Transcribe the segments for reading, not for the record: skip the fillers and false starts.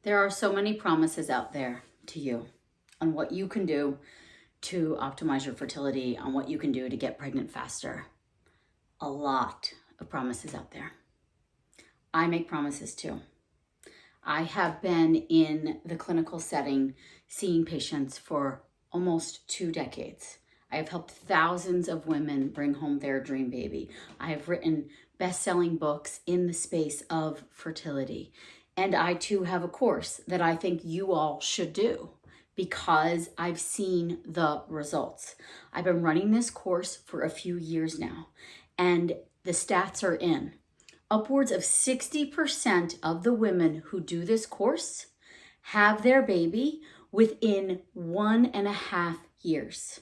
There are so many promises out there to you on what you can do to optimize your fertility, on what you can do to get pregnant faster. A lot of promises out there. I make promises too. I have been in the clinical setting seeing patients for almost 2 decades. I have helped thousands of women bring home their dream baby. I have written best-selling books in the space of fertility. And I too have a course that I think you all should do because I've seen the results. I've been running this course for a few years now, and the stats are in. Upwards of 60% of the women who do this course have their baby within 1.5 years.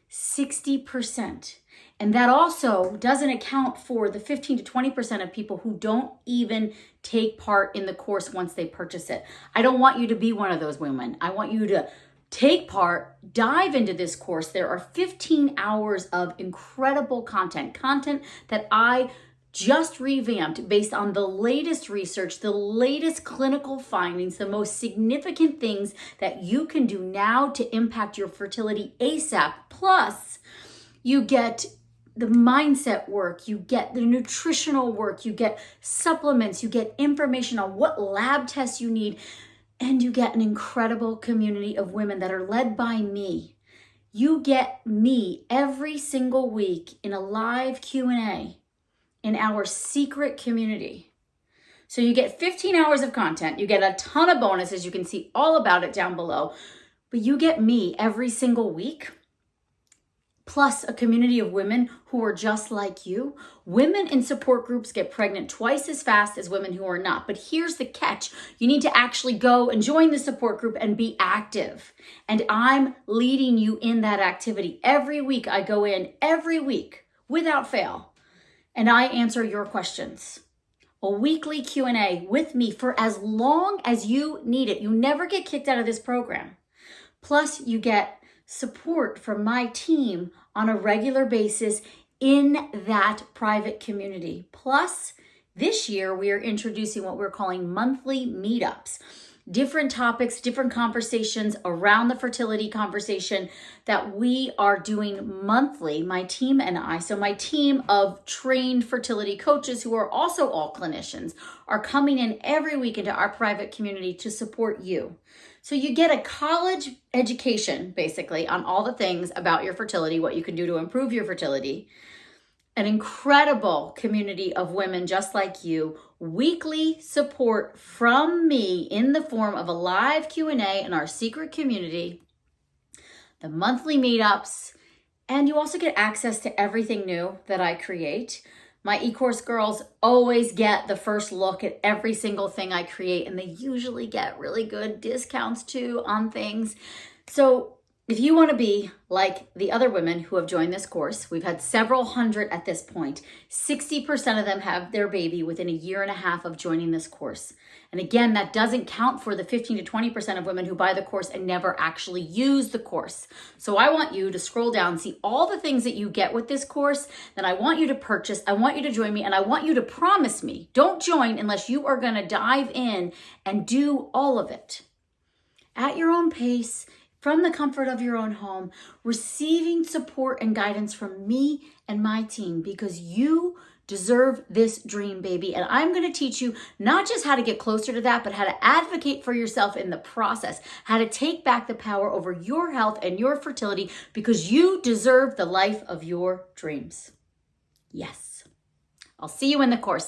60%. And that also doesn't account for the 15 to 20% of people who don't even take part in the course once they purchase it. I don't want you to be one of those women. I want you to take part, dive into this course. There are 15 hours of incredible content that I just revamped based on the latest research, the latest clinical findings, the most significant things that you can do now to impact your fertility ASAP. Plus, you get the mindset work, you get the nutritional work, you get supplements, you get information on what lab tests you need, and you get an incredible community of women that are led by me. You get me every single week in a live Q&A in our secret community. So you get 15 hours of content, you get a ton of bonuses, you can see all about it down below, but you get me every single week, plus a community of women who are just like you. Women in support groups get pregnant twice as fast as women who are not. But here's the catch. You need to actually go and join the support group and be active. And I'm leading you in that activity. Every week I go in, every week, without fail, and I answer your questions. A weekly Q&A with me for as long as you need it. You never get kicked out of this program. Plus, you get support from my team on a regular basis in that private community. Plus, this year we are introducing what we're calling monthly meetups. Different topics, different conversations around the fertility conversation that we are doing monthly, my team and I. So my team of trained fertility coaches who are also all clinicians are coming in every week into our private community to support you. So you get a college education, basically, on all the things about your fertility, what you can do to improve your fertility, an incredible community of women just like you, weekly support from me in the form of a live Q&A in our secret community, the monthly meetups, and you also get access to everything new that I create. My e-course girls always get the first look at every single thing I create, and they usually get really good discounts too on things. So if you want to be like the other women who have joined this course, we've had several hundred at this point. 60% of them have their baby within 1.5 years of joining this course. And again, that doesn't count for the 15 to 20% of women who buy the course and never actually use the course. So I want you to scroll down, see all the things that you get with this course that I want you to purchase. I want you to join me, and I want you to promise me, don't join unless you are going to dive in and do all of it at your own pace, from the comfort of your own home, receiving support and guidance from me and my team, because you deserve this dream baby. And I'm going to teach you not just how to get closer to that, but how to advocate for yourself in the process, how to take back the power over your health and your fertility, because you deserve the life of your dreams. Yes. I'll see you in the course.